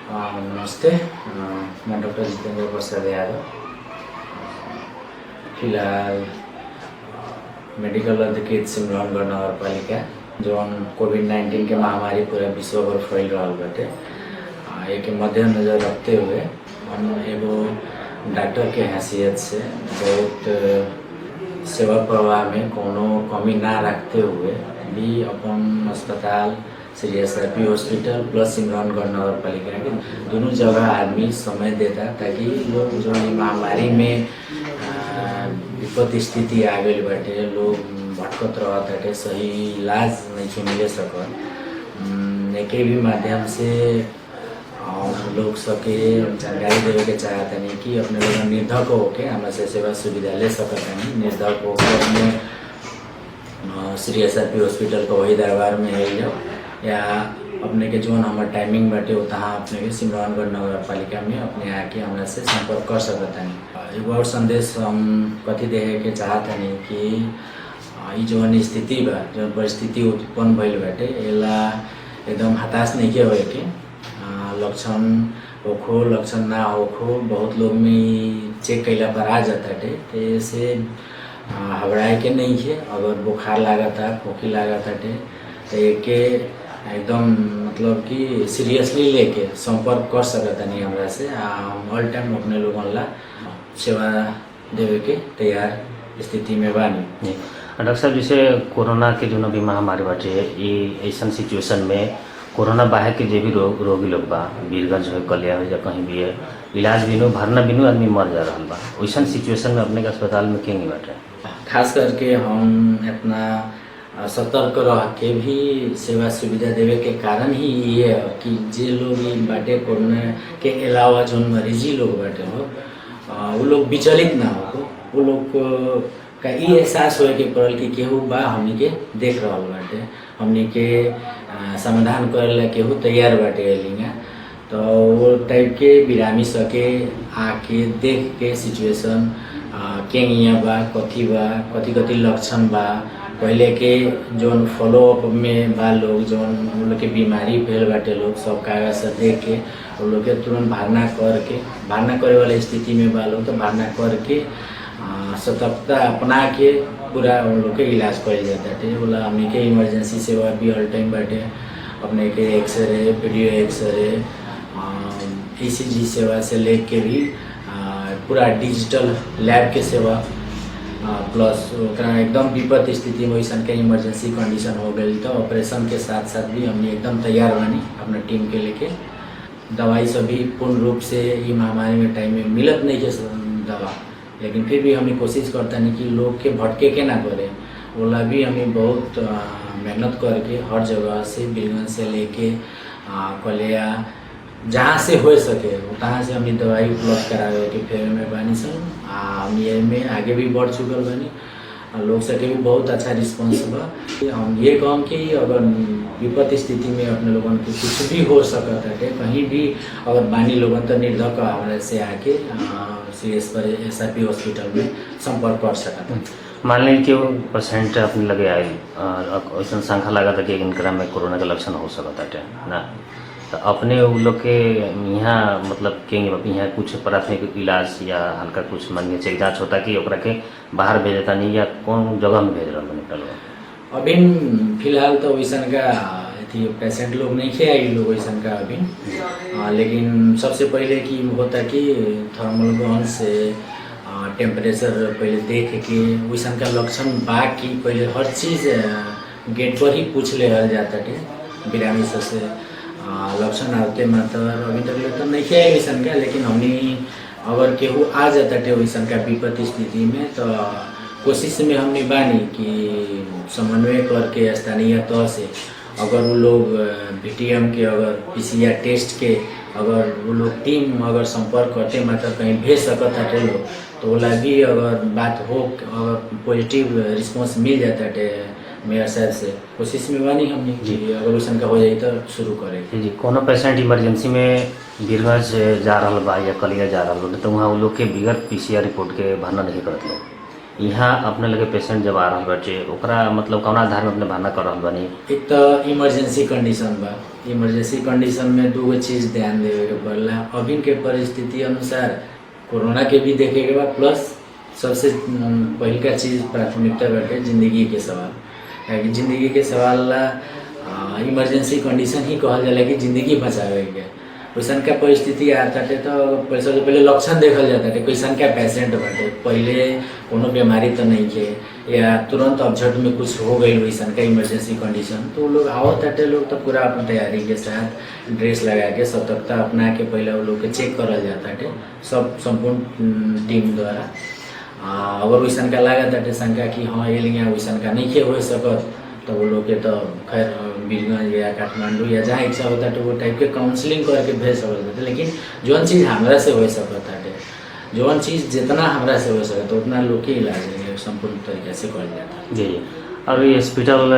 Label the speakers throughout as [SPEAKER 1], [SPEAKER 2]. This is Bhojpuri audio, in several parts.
[SPEAKER 1] नमस्ते, मैं डॉक्टर जितेंद्र प्रसाद यादव। फिलहाल मेडिकल अधिकृत सिमरौनगढ़ नगरपालिका जौन कोविड-19 के महामारी पूरा विश्व भर फैल रहा बाटे, एक मद्देनजर रखते हुए हम एगो डॉक्टर के हैसियत से बहुत सेवा प्रवाह में कोनो कमी ना रखते हुए भी अपन अस्पताल Shri SRP hospital plus Simraungadh नगरपालिका के दोनों जगह आदमी समय देता ताकि लोग जो महामारी में विपत्ति स्थिति आ गई बाटे, लोग भटकत रहते, सही इलाज नहीं मिले सकत। एक भी माध्यम से लोग सबके जानकारी देवे के चाहते नहीं कि अपने लोग निर्धक होके हमारे से सेवा सुविधा ले सकते नहीं। निर्धक होकर अपने श्री SRP हॉस्पिटल को वही दरबार में ले जाओ या अपने के जोन हमारे टाइमिंग बाटे तहाँ अपने के सिमरौनगढ़ नगरपालिका में अपने आके हमारे से संपर्क कर सकता नहीं। एक और संदेश हम कथी देहे के चाहते नहीं कि जो स्थिति बा, जो परिस्थिति उत्पन्न भइल बाटे, एला एकदम हताश नहीं के होए के लक्षण होखो लक्षण ना होखो बहुत लोग में चेक कैला पर आ जाता है, से घबराए के नहीं है। अगर बुखार लागता, खोखी लागता तो एक एकदम मतलब कि सीरियसली लेके संपर्क कर सकता नहीं हमरा से। हम ऑल टाइम अपने लोगों ला सेवा देवे के तैयार स्थिति में बानी।
[SPEAKER 2] डॉक्टर साहब, जैसे कोरोना के जो भी महामारी बाटे, ये ऐसा सिचुएशन में कोरोना बाहर के जो भी रोगी लोग बा, वीरगंज हो, कलिया हो या कहीं भी है, इलाज बिनु भरना बिनु आदमी मर जा रहा बा, वैसा सिचुएशन में अपने के अस्पताल में क्यों नहीं बाटे?
[SPEAKER 1] खास करके हम इतना सतर्क रह के भी सेवा सुविधा देवे के कारण ही ये है कि जे लोग बाटे कोरोना के अलावा जो मरीजी लोग बाटे हो वो लोग विचलित ना हो, वो लोग का ये एहसास हो कि पड़ल कि केहू बा हमनी के देख रहा बाटे, हमनी के समाधान करे केहू तैयार बाटे अलिंगा। तो वो टाइप के बिरामी सके आके देख के सिचुएशन के यहाँ बा, कथी लक्षण बा, पहले के जोन फॉलोअप में बा लोग जोन उन लोग के बीमारी फैल बाटे, लोग सब कागज से देख के उन लोग के तुरंत भरना करे वाले स्थिति में बा लोग, तो भरना करके सतर्कता अपना के पूरा उन लोग के इलाज कर जाता है। बोला हमने के इमरजेंसी सेवा भी ऑल टाइम बाटे, अपने के एक्सरे, वीडियो एक्सरे, ECG सेवा से लेके भी पूरा डिजिटल लैब के सेवा प्लस एकदम विपत्ति स्थिति में वैसा के इमरजेंसी कंडीशन हो गई तो ऑपरेशन के साथ साथ भी हमने एकदम तैयार बानी अपना टीम के लेके। दवाई सभी पूर्ण रूप से ये महामारी में टाइम में मिलत नहीं है दवा, लेकिन फिर भी हमें कोशिश करता नहीं कि लोग के भटके के ना करे। ओला भी हमें बहुत मेहनत करके हर जगह से वीरगंज से लेके कलिया जहाँ से हो सके वहाँ से हमने दवाई उपलब्ध करावे के फेर में बानी सन। हम ये में आगे भी बढ़ चुकल बानी, लोग सके भी बहुत अच्छा रिस्पॉन्स बा। हम ये कहम कि अगर विपत्ति स्थिति में अपने लोगों को कुछ भी हो सकता है, कहीं भी अगर बानी लोगों तो निर्धक हमारे से आके SRP हॉस्पिटल में संपर्क कर सकता है।
[SPEAKER 2] मान लीजिए कि वो पेशेंट अपने लगे आई वैसा संख्या लगा था कि इनकरा में कोरोना का लक्षण हो सकता है ना, तो अपने वो लोग के यहाँ मतलब कहेंगे यहाँ कुछ प्राथमिक इलाज या हल्का कुछ मान चेक जाँच होता कि ओकरा के बाहर भेजता नहीं या कौन जगह में भेज रहा है?
[SPEAKER 1] अभी फिलहाल तो वैसा का पेशेंट लोग नहीं खे आई लोग वैसा का अभी, लेकिन सबसे पहले कि होता कि थर्मल गन से टेम्परेचर पहले देख के वैसा का लक्षण बा कि पहले हर चीज़ गेट पर ही पूछ ले जाता है बिरामी से लक्षण आते मात्र अभी तक तो नहीं है वैसा का। लेकिन हमने अगर केहू आ जाता है वैसा का विपत्ति स्थिति में तो कोशिश में हमने बानी कि समन्वय करके स्थानीय तौर से अगर वो लोग VTM के अगर PCR टेस्ट के अगर वो लोग टीम अगर संपर्क करते मात्र कहीं भेज सकता है लोग, तो ओला भी अगर बात हो अगर पॉजिटिव रिस्पांस मिल जाता है मेयर साहब से कोशिश में बानी हमने जी अगर वैसा का हो जाए तो शुरू करें।
[SPEAKER 2] जी कोनो पेशेंट इमरजेंसी में वीरगंज जा रहा बा या कलिया जा रहा बा तो वहाँ वो लोग के बिगर PCR रिपोर्ट के भरना नहीं करत लोग। यहाँ अपने लगे पेशेंट जब आ रहा बचे ओकरा मतलब कौन आधार में अपने भरना कर रहा बानी?
[SPEAKER 1] एक तो इमरजेंसी कंडीशन बा, इमरजेंसी कंडीशन में दूगो चीज़ ध्यान देवे के पड़ला। अभी के परिस्थिति अनुसार कोरोना के भी देखे के बाद प्लस सबसे पहल का चीज़ प्राथमिकता बाटे जिंदगी के सवाल। काहे जिंदगी के सवाल ला इमरजेंसी कंडीशन ही कहल जाला कि जिंदगी बचावे के। वैसन का परिस्थिति आता है तो सबसे पहले लक्षण देखल जाता है कैसन का पेशेंट बाटे, पहले कोनो बीमारी तो नहीं है या तुरंत अपझट में कुछ हो गई वैसन का इमरजेंसी कंडीशन, तो लोग आवत आते लोग तो पूरा अपन तैयारी के साथ ड्रेस लगा के सतर्कता अपना के पहले वो लोग के चेक करल जाता है सब संपूर्ण टीम द्वारा। अगर वैसन का लागत है शंका कि हाँ ये लिया वैसन का नहीं हो सकत तो वो लोग के तो खैर बीरगंज या काठमांडू या जहाँ इच्छा होता है तो वो टाइप के काउंसलिंग करके भेज सकते थे। लेकिन जौन चीज़ हमरा से हो सकता है, जौन चीज़ जितना हमरा से हो सकता है उतना लोग के इलाज संपूर्ण तरीके से कर जाता है।
[SPEAKER 2] जी। और ये हॉस्पिटल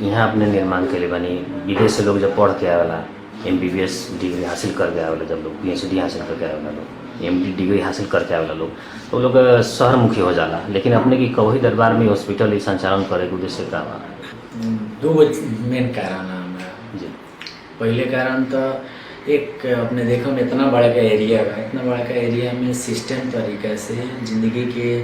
[SPEAKER 2] यहाँ अपने निर्माण के लिए बनी, विदेश से लोग जब पढ़ के आवेला MBBS डिग्री हासिल करके आवेला, जब लोग PhD हासिल करके आवेला लोग MD डिग्री हासिल करके आवेला लोग, तो लोग शहर मुखी हो जाला। लेकिन अपने की कवही दरबार में हॉस्पिटल संचालन करे के उद्देश्य का बा?
[SPEAKER 1] दो मेन कारण है हमारा
[SPEAKER 2] जी।
[SPEAKER 1] पहले कारण तो एक अपने देखो में इतना बड़ा का एरिया है, इतना बड़ा का एरिया में सिस्टम तरीक़े से ज़िंदगी के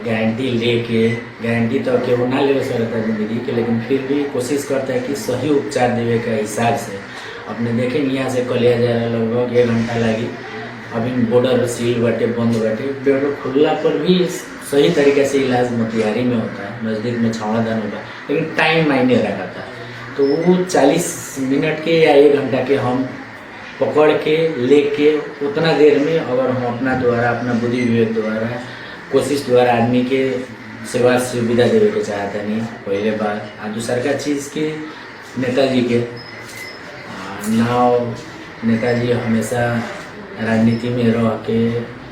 [SPEAKER 1] गारंटी लेके, गारंटी तो केवल ना ले सकता है ज़िंदगी के, लेकिन फिर भी कोशिश करता है कि सही उपचार देवे के हिसाब से। अपने देखें यहाँ से कलिया जाए लगभग 1 घंटा लगी, अभी बॉर्डर सील बाटे बंद बाटे, बॉर्डर खुलला पर भी सही तरीके से इलाज मोतिहारी में होता है, नज़दीक में छावड़ादान होता है, लेकिन टाइम मायने रखता है। तो वो 40 मिनट के या 1 घंटा के हम पकड़ के लेके उतना देर में अगर हम अपना द्वारा अपना बुद्धि विवेक द्वारा कोशिश द्वारा आदमी के सेवा सुविधा देवे के चाहता नहीं पहले बार। आ दूसरा का चीज़ के नेताजी के नाव, नेताजी हमेशा राजनीति में रह के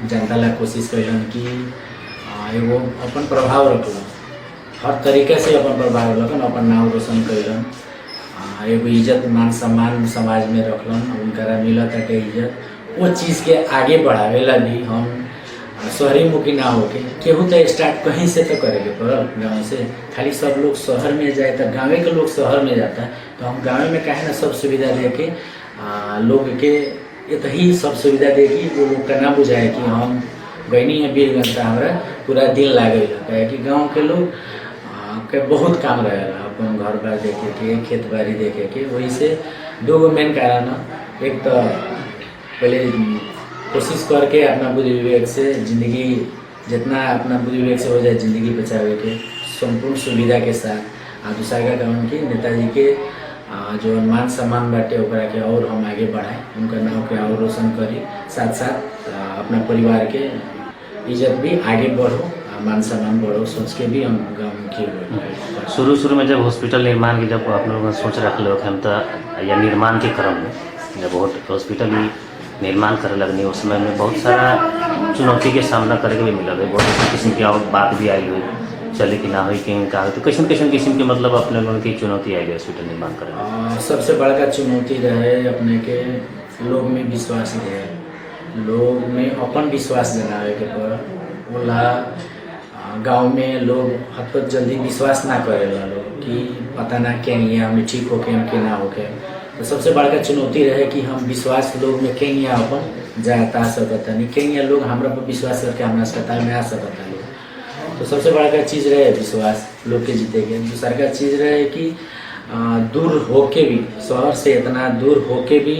[SPEAKER 1] जनता ला कोशिश कैलन कि एगो अपन प्रभाव रखलन, हर तरीके से अपन प्रभाव रखलन, अपन नाम रोशन कैलन, एगो इज्जत मान सम्मान समाज में रखलन, उनका मिलत है इज्जत। वो चीज़ के आगे बढ़ावेला भी हम शहरी मुखी ना होके केहू तो स्टार्ट कहीं से तो करेंगे पर गाँव से। खाली सब लोग शहर में जाए तो गाँव के लोग शहर में जाता है, तो हम गाँव में काहे ना सब सुविधा दे के लोग के इतनी सब सुविधा दे कि वो लोग का ना बुझाए कि हम गईनी है बीरगंज से हमारा पूरा दिन लागे है कि गाँव के लोग के बहुत काम रहेगा अपन घर बार देखे के, खेत बाड़ी देखे के। वही से 2 मेन कारण है। एक तो पहले कोशिश करके अपना बुद्धि विवेक से ज़िंदगी जितना अपना बुद्धि विवेक से हो जाए ज़िंदगी बचावे के संपूर्ण सुविधा के साथ। और दूसरा का कारण कि नेताजी के जो मान सम्मान बाटे ओकरा के और हम आगे बढ़ाएं, उनका नाम के और रोशन करी, साथ साथ अपना परिवार के इज्जत भी आगे बढ़ो, मान सम्मान बढ़ो, सोच के भी हम गाँव
[SPEAKER 2] शुरू में जब हॉस्पिटल निर्माण की जब आप लोग सोच रख लो हम तो या निर्माण के क्रम में जब हॉस्पिटल निर्माण करे लगनी उस समय में बहुत सारा चुनौती के सामना करके भी मिला है, बहुत किस्म की और बात भी आई हुई चले कि ना हुई कि कहा तो कैसे किस्म के मतलब अपने लोगों की चुनौती आई हॉस्पिटल निर्माण करने।
[SPEAKER 1] सबसे बड़ा चुनौती रहे अपने के लोग में विश्वास रहे, लोग में अपन विश्वास जनावे के पर बोला गांव में लोग हद तक जल्दी विश्वास ना करेला लोग कि पता ना क्या नहीं हमें ठीक हो के ना हो के। तो सबसे बड़ा चुनौती रहे कि हम विश्वास लोग में कहीं अपन जाता सकता नहीं, कहीं लोग हमारा पर विश्वास करके हमारा अस्पताल में आ सकता लोग। तो सबसे बड़ा चीज़ रहे विश्वास लोग के जीते के। दूसरा का चीज़ रहे कि दूर होके भी, शहर से इतना दूर होके भी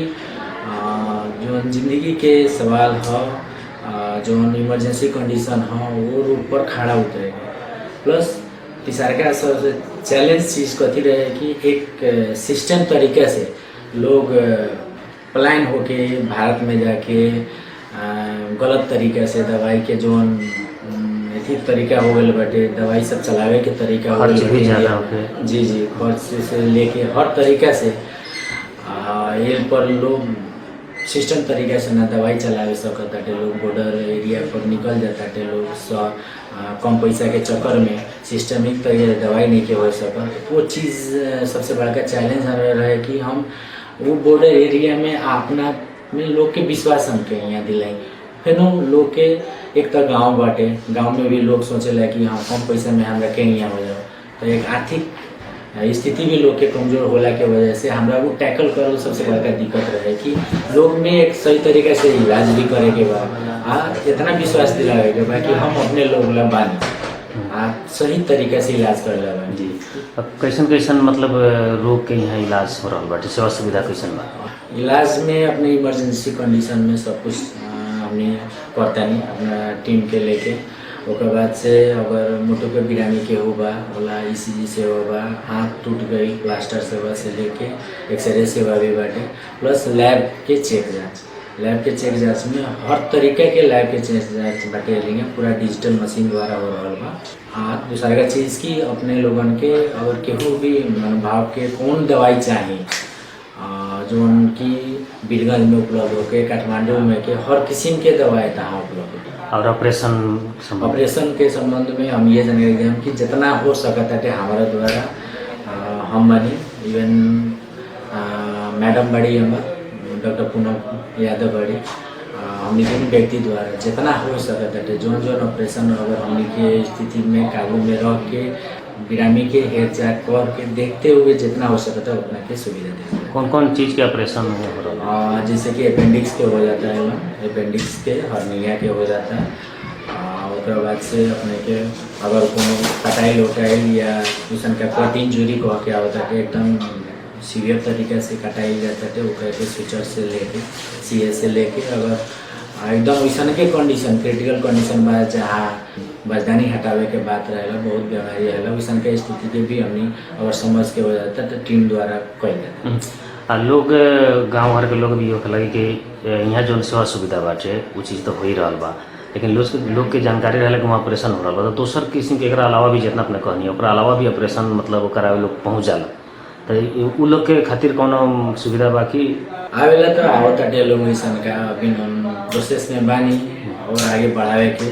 [SPEAKER 1] जो जिंदगी के सवाल है, जो इमरजेंसी कंडीशन है वो रूट पर खड़ा उतरेगा। प्लस तीसरा का सबसे चैलेंज चीज़ कथी रहे कि एक सिस्टम तरीके से लोग प्लान होके भारत में जाके गलत तरीके से दवाई के जो ठीक तरीका हो गए बाटे, दवाई सब चलावे के तरीका हो गए, जी खर्च से लेके हर तरीका से ये पर लोग सिस्टम तरीके से ना दवाई चलावे सकता है। लोग बॉर्डर एरिया पर निकल जाता है, लोग कम पैसा के चक्कर में सिस्टमिक तरीके से दवाई नहीं के हो सका। वो चीज़ सबसे बड़ा चैलेंज हमें रहे कि हम वो बॉर्डर एरिया में अपना में लोग के विश्वास हम के यहाँ दिलाएंगे। फिर लोग के एक तो गांव बाटे, गांव में भी लोग सोचेला कि हाँ कम पैसा में हमरा के यहाँ हो जाओ, तो एक आर्थिक स्थिति भी लोग के कमजोर होला के वजह से हमरा वो टैकल करल सबसे बड़का दिक्कत रहे कि लोग में एक सही तरीका से इलाज भी करे के बा इतना विश्वास दिलावे के बा कि हम अपने लोग ला बानी सही तरीका से इलाज कर ला बानी।
[SPEAKER 2] जी, अब कैसन मतलब रोग के यहाँ इलाज हो रहा बाटे, सेवा सुविधा कैसन बा?
[SPEAKER 1] इलाज में अपने इमरजेंसी कंडीशन में सब कुछ हमने करतानी अपना टीम के लेके। ओकर बाद से अगर मोटो के बिरामी के होगा होला ECG सेवा बा, हाथ टूट गई प्लास्टर सेवा से लेके एक्सरे सेवा भी बाटे, प्लस लैब के चेक जाँच। लैब के चेक जाँच में हर तरीके के लैब के चेक जाँच बाटे लेंगे, पूरा डिजिटल मशीन द्वारा हो रहा बा। दूसरा का चीज़ की अपने लोगन के अगर केहू भी मनोभाव के कौन दवाई चाहिए जो उनकी बीरगंज में उपलब्ध होके, काठमांडू में के हर किस्म के दवाई तहाँ उपलब्ध होगी।
[SPEAKER 2] और
[SPEAKER 1] ऑपरेशन के संबंध में हम ये जानकारी दें कि जितना हो सकता है हमारा द्वारा हम बनी इवन मैडम बड़ी हमार डॉक्टर पूनम यादव बड़ी हमने के व्यक्ति द्वारा जितना हो सकता है जो ऑपरेशन अगर हमने के स्थिति में काबू में रख के बिरामी के हेयर चेक कर के देखते हुए जितना हो सकता है उतना के सुविधा देते हैं।
[SPEAKER 2] कौन चीज़ के ऑपरेशन हो रहा है?
[SPEAKER 1] जैसे कि अपेंडिक्स के हो जाता है, अपेंडिक्स के हर्निया के हो जाता है। उसके बाद से अपने के अगर कोनो कटाइल उटाइल या दूसरा का प्रोटीन इंजुरी कह के होता है एकदम सीवियर तरीके से कटाइल जाता है ओकरा के स्विचर से लेके CA से लेके अगर एकदम वैसा के कंडीशन क्रिटिकल कंडीशन बा जहाँ बजदानी हटावे के बात रहेगा, बहुत बीमारी रहेगा, वैसा के स्थिति के भी हमने अगर समझ के हो जाता है तो टीम द्वारा कल जाता है।
[SPEAKER 2] लोग गाँव घर के लोग भी हो लगे कि यहाँ जो सेवा सुविधा बाटे वो चीज़ तो हो ही रहा बा, लेकिन लोग के जानकारी रहे कि वहाँ ऑपरेशन हो रहा बा तो दोसर किस्म के अलावा भी जितना अपने कहनी ओकरा अलावा भी ऑपरेशन मतलब करावे लोग पहुँच जाला, तो उ लोग के खातिर कौनो सुविधा बाकी
[SPEAKER 1] आवेला तो आवत अटे लोग वैसा का अभी हम प्रोसेस में बानी और आगे बढ़ावे के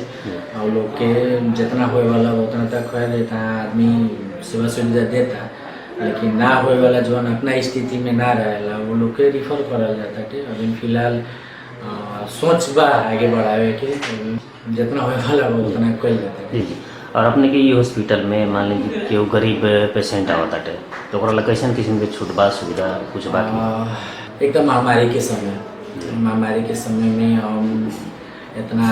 [SPEAKER 1] और लोग के जितना होए वाला उतना तक हो देता आदमी सेवा सुविधा देता, लेकिन ना होए वाला जो अपना स्थिति में ना रहेला वो लोग के रिफर करल जाता है। अभी फिलहाल सोच बा आगे बढ़ावे के जितना होए वाला उतना कल जाता है।
[SPEAKER 2] और अपने के ये हॉस्पिटल में मान लीजिए कि वो गरीब पेशेंट आवत है तो ओकरा कैसन किस्म के छूट बा सुविधा कुछ बाकी?
[SPEAKER 1] एकदम महामारी के समय में हम इतना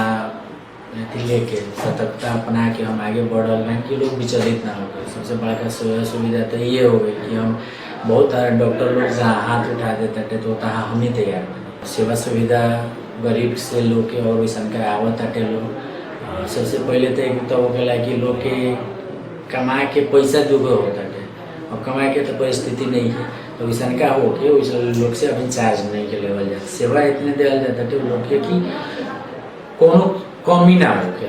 [SPEAKER 1] लेके सतर्कता अपना के हम आगे बढ़ रहे हैं कि लोग विचलित ना हो गए। सबसे बड़ा सुविधा तो ये हो गई कि हम बहुत डॉक्टर लोग जहाँ हाथ उठा देते थे तो वहाँ हम ही तैयार बने। सेवा सुविधा गरीब से लोग के और वैसा का आवत आटे लोग सबसे पहले तो एक तो होगा कि लोग के कमाए के पैसा दुगो होता है और कमाए के तो परिस्थिति नहीं है तो वैसा का हो के वैसे लोग से अभी चार्ज नहीं के लेवल जाता, सेवा इतने दिया जाता है लोग के कि कोनो कमी ना हो के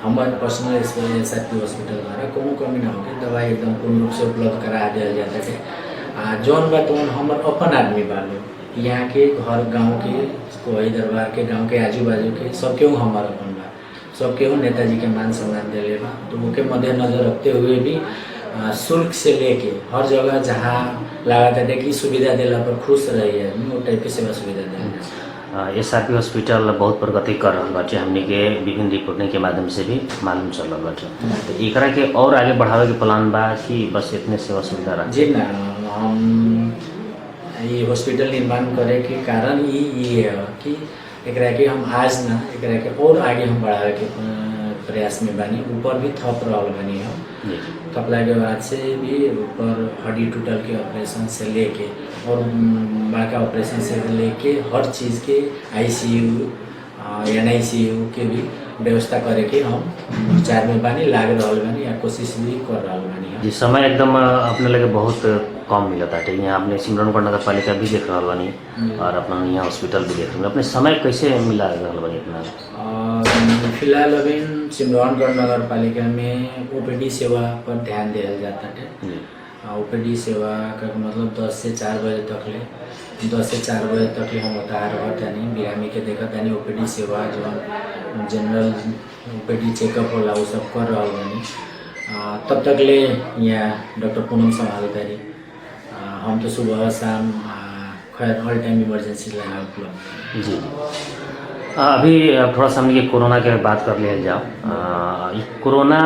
[SPEAKER 1] हमारे पर्सनल SRP हॉस्पिटल द्वारा कोनो कमी ना हो के दवाई एकदम पूर्ण रूप से उपलब्ध करा दिया जाता है। जौन बा तो हमारे अपन आदमी बालो यहाँ के घर गाँव के कोई दरबार के गाँव के आजू बाजू के सब केहू हमारा अपन बा, सब केहू नेताजी के मान सम्मान दिले बा, तो वो के मद्देनजर रखते हुए भी शुल्क से लेके हर जगह जहाँ लगा था कि सुविधा दिला पर खुश रही है वो टाइप की सेवा सुविधा देना।
[SPEAKER 2] SRP हॉस्पिटल बहुत प्रगति कर रहा बाटे, हमने के विभिन्न रिपोर्टिंग के माध्यम से भी मालूम चल रहा बाटे, तो एकरा के और आगे बढ़ावे के प्लान बा कि बस इतने सेवा सुविधा रहा?
[SPEAKER 1] जी ना, हम ये हॉस्पिटल निर्माण करे के कारण ये है कि एकरा के हम आज ना एकरा के और आगे हम बढ़ावे के प्रयास में बनी, ऊपर भी थप रहल बनी हम थपला के बाद से भी ऊपर हड्डी टूटल के ऑपरेशन से लेके और बाका ऑपरेशन से लेके हर चीज़ के ICU NICU के भी व्यवस्था करे के हम विचार में बानी लाग रहा बानी या कोशिश भी कर रहा बानी।
[SPEAKER 2] जी, समय एकदम अपने लगे बहुत कम मिलता है, यहाँ अपने सिमरनगढ़ नगर पालिका भी देख रहा बानी और अपना यहाँ हॉस्पिटल भी देख रहे अपने समय कैसे मिला रहा बानी अपना?
[SPEAKER 1] फिलहाल अभी सिमरनगढ़ नगर पालिका में OPD सेवा पर ध्यान दिया जाता है। OPD सेवा का मतलब 10 से 4 बजे तक ले 10 से 4 बजे तक ले हम उतार रहते बिरामी के देखत यानी OPD सेवा जो जनरल OPD चेकअप होला वो सब कर रहा बानी। तब तक ले यहाँ डॉक्टर पूनम संभालतारी, हम तो सुबह शाम खैर ऑल टाइम इमरजेंसी लगा उपलब्ध।
[SPEAKER 2] जी, अभी थोड़ा सा हम ये कोरोना के बात कर लिया जाओ। कोरोना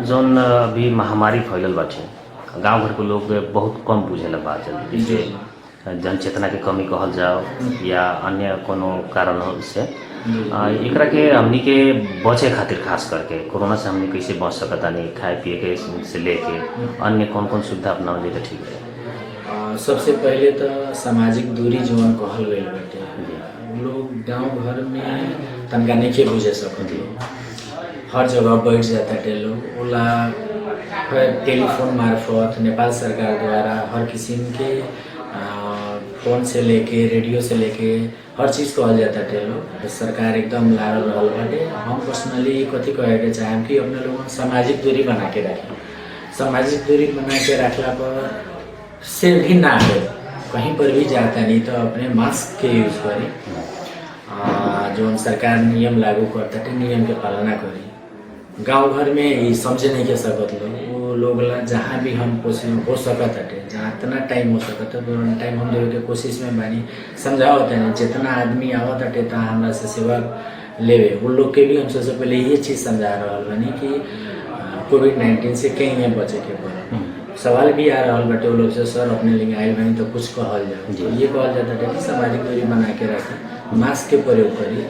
[SPEAKER 2] जोन अभी महामारी फैलल बाटे गांव घर के लोग बहुत कम बुझेला बात जल्दी, जैसे जनचेतना के कमी कहल जाओ या अन्य कोनो कारण से एकरा के हमनी के बचे खातिर खास करके कोरोना से हमनी कैसे बच सकता नहीं, खाए पिए के से लेके अन्य कौन कौन सुविधा अपनावल जाए ठीक है?
[SPEAKER 1] सबसे पहले तो सामाजिक दूरी जौन कहल गई बाटे, लोग गांव घर में तनका नहीं बुझे सकत लोग, हर जगह बैठ जाता टे लोग। ओला टेलीफोन मार्फत नेपाल सरकार द्वारा हर किस्म के फोन से लेके रेडियो से लेके हर चीज़ कहल जाता टे लोग। सरकार एकदम लागल रहल बाटे। हम पर्सनली कथी कहे के चाहें कि अपने लोगन सामाजिक दूरी बना के रखें। सामाजिक दूरी बना के रखला पर से भी ना है, कहीं पर भी जाता नहीं तो अपने मास्क के यूज़ करें, जो सरकार नियम लागू करता है नियम के पालना करें। गांव घर में ये समझे नहीं के सकत लोग, वो लोग ला जहाँ भी हम कोशिश हो सकत हटे, जहाँ इतना टाइम हो सकत है टाइम हम देवे के कोशिश में बानी, समझाओ नहीं जितना आदमी आवत हटे तहाँ हमारा से सेवा लेवे। उन लोग के भी हम सबसे पहले ये चीज़ समझा रहा बानी कि कोविड-19 से कहीं बचे के पड़े। सवाल भी आ रहा बटे वो लोग से, सर अपने लिए आयल बनी तो कुछ कहल जाए, तो ये कहल जाता है कि सामाजिक दूरी बना के रखें, मास्क के प्रयोग करिए,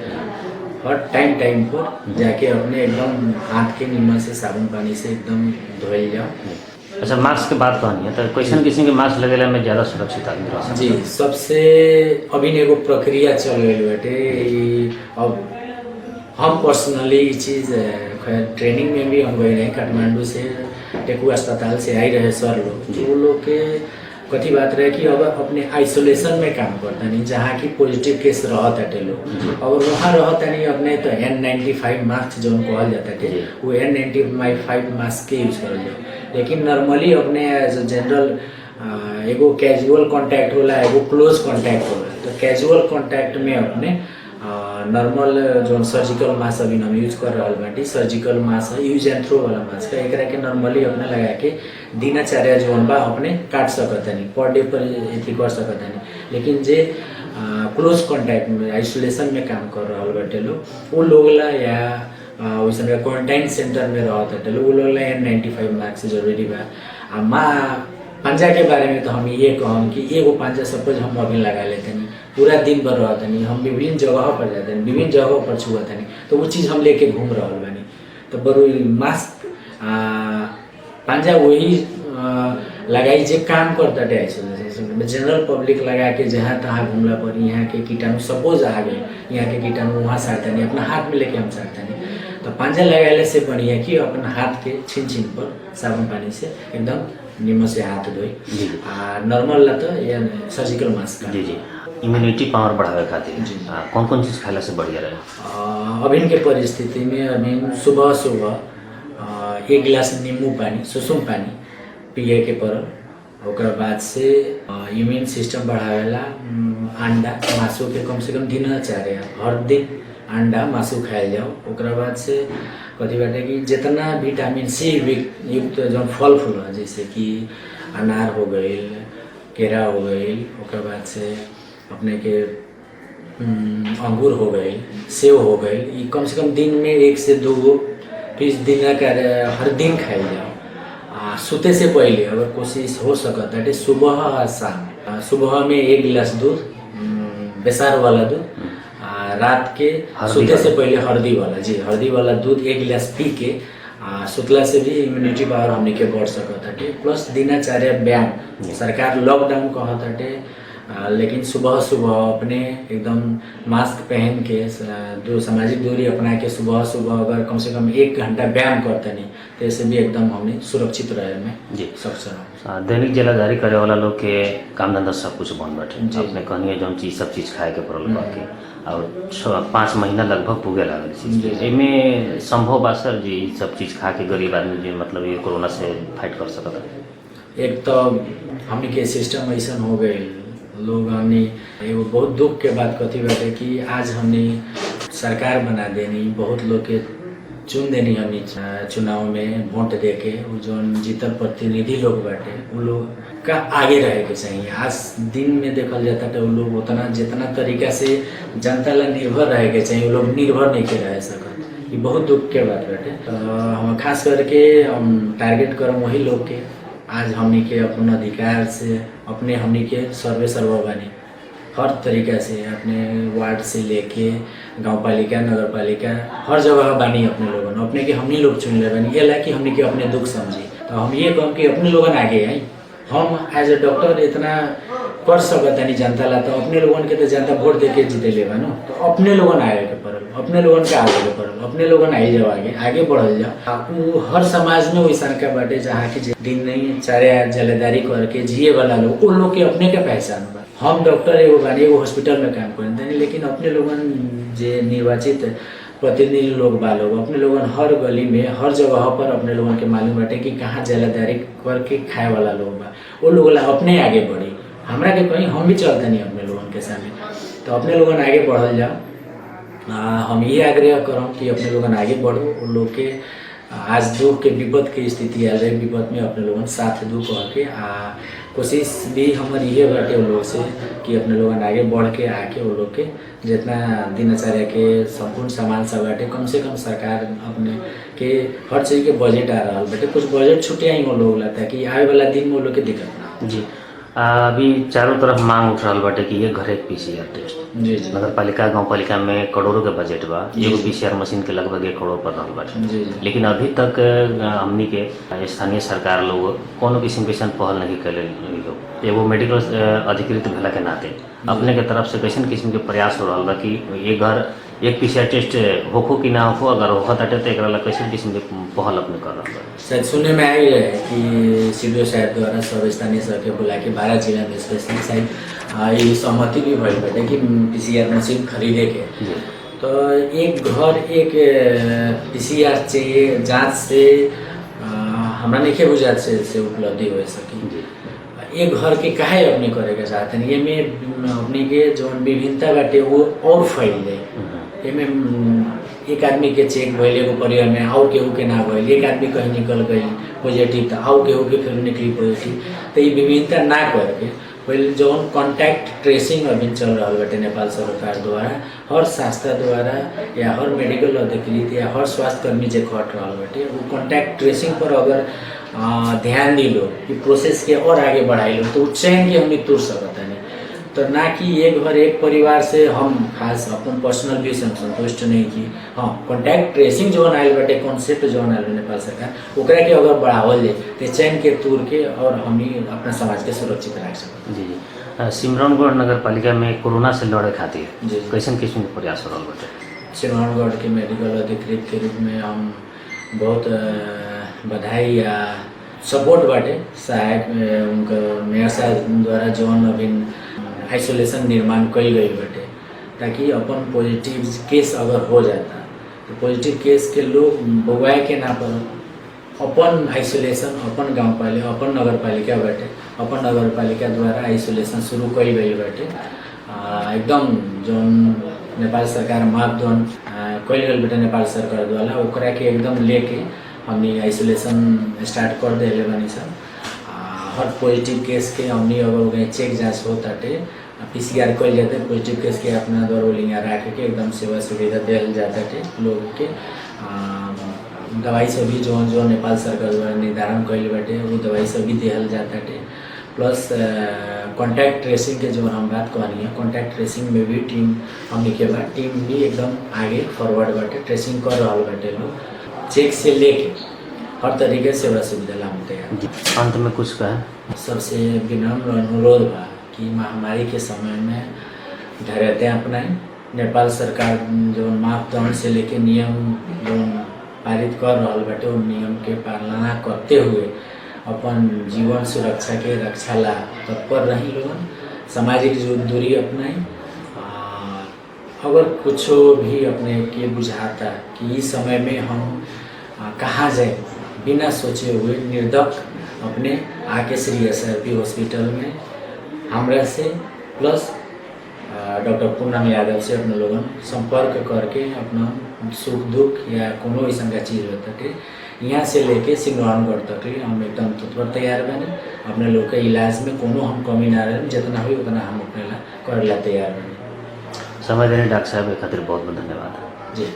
[SPEAKER 1] और टाइम पर जाके अपने एकदम हाथ के नीमन से साबुन पानी से एकदम धोल जाओ।
[SPEAKER 2] अच्छा, मास्क की बात कहनी है तो कैसन किस्म के मास्क लगेला में ज़्यादा सुरक्षित आदमी रह सकता?
[SPEAKER 1] जी, सबसे अभी एगो प्रक्रिया चल गई बाटे। अब हम पर्सनली ये चीज़ खैर ट्रेनिंग में भी हम गए रहे, काठमांडू से टेकू अस्पताल से आई रहे सर लोग, तो वो लोग के कथी बात रहे कि अगर अपने आइसोलेशन में काम करता नहीं, जहाँ की पॉजिटिव केस रहता है लोग, और वहाँ रहता नहीं अपने तो N95 मास्क जो कहल जाता है वो N95 मास्क के यूज़ कर जाओ। लेकिन नॉर्मली अपने एज जनरल एगो कैजुअल कॉन्टैक्ट होला, एगो क्लोज कॉन्टैक्ट होला, तो कैजुअल कॉन्टैक्ट में अपने नॉर्मल जो सर्जिकल मास्क अभी हम यूज कर रहा बाटी, surgical mask use and throw वाला मास्क है, एक के नॉर्मली अपने लगा के दिनचर्या जोन बा अपने काट सकता नहीं, पर डे पर एथी कर सकता नहीं। लेकिन जे क्लोज कॉन्टैक्ट में आइसोलेशन में काम कर रहा बाटे लोग, वो लोग ला या वैसे क्वारंटाइन सेंटर में रहता लोग, वो लोग ला N95 मास्क जरूरी बा। पंजा के बारे में तो हम ये कहम कि एगो पंजा सपोज हम अभी लगा लेते नहीं, पूरा दिन भर रहता नहीं, हम विभिन्न जगह पर जाते हैं, विभिन्न जगह पर छुआता नहीं, तो वो चीज़ हम लेके घूम रहा बानी। तो बड़ो मास्क पंजा वही लगाई जे काम करता है आइसोलेशन, जनरल पब्लिक लगा के जहाँ तहाँ घूमला पर यहाँ के कीटाणु सपोज आ गए, यहाँ के कीटाणु वहाँ सारता नहीं, अपना हाथ में लेके हम सारता नहीं। तो पंजा लगाने से बढ़िया कि अपना हाथ के छिन पर साबुन पानी से एकदम निमन से हाथ धोई। नॉर्मल ला तो ये सर्जिकल मास्क।
[SPEAKER 2] जी जी, इम्यूनिटी पावर बढ़ावे खातिर कौन कौन चीज़ खाने से बढ़िया रहे?
[SPEAKER 1] अभी के परिस्थिति में अभी सुबह सुबह 1 गिलास नींबू पानी, सुसुम पानी पिए के पड़ल। ओकर बाद से इम्यून सिस्टम बढ़ावेला अंडा मासू के कम से कम दिनचर्या हर दिन अंडा मासू खाए जाओ। ओकर बाद से कथी बाटे कि जितना विटामिन सी युक्त जो फल फूल है, जैसे कि अनार हो गई, केरा हो गई, ओकर बाद से अपने के अंगूर हो गई, सेब हो गई, ये कम से कम दिन में 1 से 2 पीस दिन का हर दिन खाए जाओ। सोते से पहले अगर कोशिश हो सकता है सुबह और शाम, सुबह में 1 गिलास दूध, बेसार वाला दूध, रात के सोते से पहले हल्दी वाला, जी हल्दी वाला दूध 1 गिलास पी के सुतला से भी इम्यूनिटी पावर हमने के बढ़ सकता है। प्लस दिनचर्या व्यायाम, सरकार लॉकडाउन कहता है, लेकिन सुबह सुबह अपने एकदम मास्क पहन के जो सामाजिक दूरी अपना के सुबह सुबह अगर कम से कम 1 घंटा व्यायाम करते नहीं तो ऐसे भी एकदम हमने सुरक्षित रहे में जी सबसे।
[SPEAKER 2] दैनिक जिलाधारी करे वाला लोग के काम धंधा सब कुछ बंद बैठे, अपने कहनी जो चीज़ सब चीज़ खाए के पड़ल बाकी, और 5 महीना लगभग पुगे लागल चीज़, इनमें संभव बा सर जी सब चीज़ खा के गरीब आदमी जी मतलब ये कोरोना से फाइट कर सकता?
[SPEAKER 1] एक तो हमने के सिस्टम ऐसा हो गए, लोग हमने एगो बहुत दुख के बात कथी बाटे कि आज हमने सरकार बना देनी, बहुत लोग के चुन देनी हमने चुनाव में वोट दे के, वो जो जीतल प्रतिनिधि लोग बाटे वो लोग का आगे रहे के चाहिए। आज दिन में देखल जाता है वो लोग उतना जितना तरीका से जनता ला निर्भर रहे के चाहिए, वो लोग निर्भर नहीं के रह सकते। ये बहुत दुख के बात बाटे। तो हम खास करके हम टारगेट करम वही लोग के आज हमनी के अपन अधिकार से अपने हमनी के सर्वे सर्वा बानी, हर तरीका से अपने वार्ड से लेके गांव पालिका नगर पालिका हर जगह बानी अपने लोगन, अपने के हमनी लोग चुन ले बानी। ये ला कि हमनी के अपने दुख समझी, तो हम ये कहम कि अपने लोगन आगे आई। हम एज ए डॉक्टर इतना कर सकता नहीं जनता ला, तो अपने लोगन के तो जनता वोट दे के जीते ले बा, तो अपने लोगन आगे के पड़ल, अपने लोगन के आगे के पड़ल, अपने लोगन आई जाओ आगे बढ़ल जाओ। हर समाज में वैसा का बाटे जहाँ की दिन नहीं चारे जलेदारी करके जिए वाला लोग, उन लोग के अपने के पहचान बा। हम डॉक्टर एगो बानी, एगो हॉस्पिटल में काम करते हैं, लेकिन अपने लोगन जे निर्वाचित प्रतिनिधि लोग बा लोग, अपने लोगन हर गली में हर जगह पर अपने लोगन के मालूम बाटे कि कहाँ जलादारी करके खाए वाला लोग बा, वो लोग अपने आगे बढ़ी। हमरा के कहीं हम भी चलते नहीं अपने लोगन के सामने, तो अपने लोगन आगे बढ़ल जाओ। हम ये आग्रह करम कि अपने लोगन आगे बढ़ो। उन लोग के आज दुख के विपद के स्थिति आल रहे, विपद में अपने लोगन साथ दू कह के कोशिश भी हमारी ये बाटे उन लोग से कि अपने लोगन आगे बढ़ के आके उन लोग के जितना दिनचर्या के संपूर्ण सामान सब बाटे, कम से कम सरकार अपने के हर चीज़ के बजट आ रहा बाटे, कुछ बजट छुट्टिया ही वो लोग ला, ताकि आने वाला दिन में वो लोग के दिक्कत ना।
[SPEAKER 2] जी अभी चारों तरफ मांग उठ रहा बाटे कि ये घर एक PCR टेस्ट।
[SPEAKER 1] जी जी
[SPEAKER 2] नगर पालिका गाँव पालिका में करोड़ों के बजट बा, एगो PCR मशीन के लगभग 1 करोड़ पड़ रहा बाटे।
[SPEAKER 1] जी जी
[SPEAKER 2] लेकिन अभी तक हमनी के स्थानीय सरकार लोग कोनो किस्म के ऐसा पहल नहीं कैले। एगो मेडिकल अधिकृत भेला के नाते अपने के तरफ से कैसन किस्म के प्रयास हो रहा बा कि ये घर एक PCR टेस्ट होखो कि ना होखो, अगर होखा ताटे तो एकरा ला कैसन किस्म के पहल अपने कर रहा बा?
[SPEAKER 1] शायद सुनने में आई है कि CDO साहब द्वारा सब स्थानीय सर के बुला के 12 जिला में स्पेशली शायद ये सहमति भी भइल बाटे कि PCR मशीन खरीदे के। तो एक घर एक PCR चाहिए जांच से हमरा नहीं बुझात से उपलब्धि हो सकी। एक घर के काहे अपने करे के चाहते हैं, ये में अपने के जो विभिन्नता बाटे वो और फैल जाए। एक आदमी के चेक भइल एगो परिवार में, और केहू के ना भइल, एक आदमी कहीं निकल गई पॉजिटिव तो और केहू के फिर निकली पॉजिटिव, तो ये विभिन्नता ना करके पहले जौन कॉन्टैक्ट ट्रेसिंग अभी चल रहा बाटे नेपाल सरकार द्वारा, हर संस्था द्वारा या हर मेडिकल अधिकृत या हर स्वास्थ्य कर्मी जो खट रहा बाटे, वो कॉन्टैक्ट ट्रेसिंग पर अगर ध्यान दी लो कि प्रोसेस के और आगे बढ़ाई लो, तो चैन के हमने तुर सकता नहीं। तो ना कि एक घर एक परिवार से हम खास अपन पर्सनल व्यू से संतुष्ट नहीं की। हाँ, कॉन्टैक्ट ट्रेसिंग जो आयल बाटे कॉन्सेप्ट जो आयल नेपाल सरकार ओकरा के अगर बढ़ावल जाए तो चैन के तूर के और हमनी अपना समाज के सुरक्षित रख सकते।
[SPEAKER 2] जी जी सिमरौनगढ़ नगर पालिका में कोरोना से लड़े खातिर
[SPEAKER 1] जी
[SPEAKER 2] कैसन किस्म के प्रयास हो रहा बाटे?
[SPEAKER 1] सिमरौनगढ़ के मेडिकल अधिकृत के रूप में हम बहुत बधाई या सपोर्ट बाटे सहायक उनका मेयर साहब द्वारा जौन अभी आइसोलेशन निर्माण कई गई बाटे, ताकि अपन पॉजिटिव केस अगर हो जाता तो पॉजिटिव केस के लोग भोगाए के ना पर अपन आइसोलेशन अपन गांव पालिका अपन नगर पालिका बाटे, अपन नगर पालिका द्वारा आइसोलेशन शुरू कई गई बाटे। एकदम जौन नेपाल सरकार मापदंड कई गई बाटे नेपाल सरकार द्वारा, ओकरा के एकदम लेके हमने आइसोलेशन स्टार्ट कर दिले बानी सब। हर पॉजिटिव केस के हमने अगर चेक जाँच हो ताटे PCR कल जाते पॉजिटिव केस के अपना दरवलिंगा रख के एकदम सेवा सुविधा दिल जाता है लोग के। दवाई सब भी जो नेपाल सरकार द्वारा निर्धारण कल बाटे वो दवाई सब भी दिहल जाता है। प्लस कॉन्टैक्ट ट्रेसिंग के जो हम बात कहनी है, कॉन्टैक्ट ट्रेसिंग में भी टीम हमने के बाद टीम भी एकदम आगे फॉरवर्ड बाटे, ट्रेसिंग कर रहा बाटे लोग, चेक से लेके हर तरीके से सेवा सुविधा ला तैयार।
[SPEAKER 2] अंत में कुछ कहें?
[SPEAKER 1] सबसे विनम्र अनुरोध बा कि महामारी के समय में धैर्यता अपनाएं। नेपाल सरकार जो मापदंड से लेके नियम जो पारित कर रहा बाटे वो नियम के पालना करते हुए अपन जीवन सुरक्षा के रक्षा ला तत्पर रही लोगन, सामाजिक दूरी अपनाएं। अगर कुछ भी अपने के बुझाता कि इस समय में हम कहाँ जाए, बिना सोचे हुए निर्धक अपने आके श्री SRP हॉस्पिटल में हमरा से प्लस डॉक्टर पूनम यादव से अपने लोगन संपर्क करके अपना सुख दुख या कोनो ऐसा का चीज़ होता है यहाँ से लेके सिमरौनगढ़ तक हम एकदम तत्पर तैयार बने। अपने लोग के इलाज में कोनो हम कमी ना रहे, जितना हुई उतना हम अपने ला कर ला तैयार बने।
[SPEAKER 2] समय देने डॉक्टर साहब के खातिर बहुत बहुत धन्यवाद।
[SPEAKER 1] जी।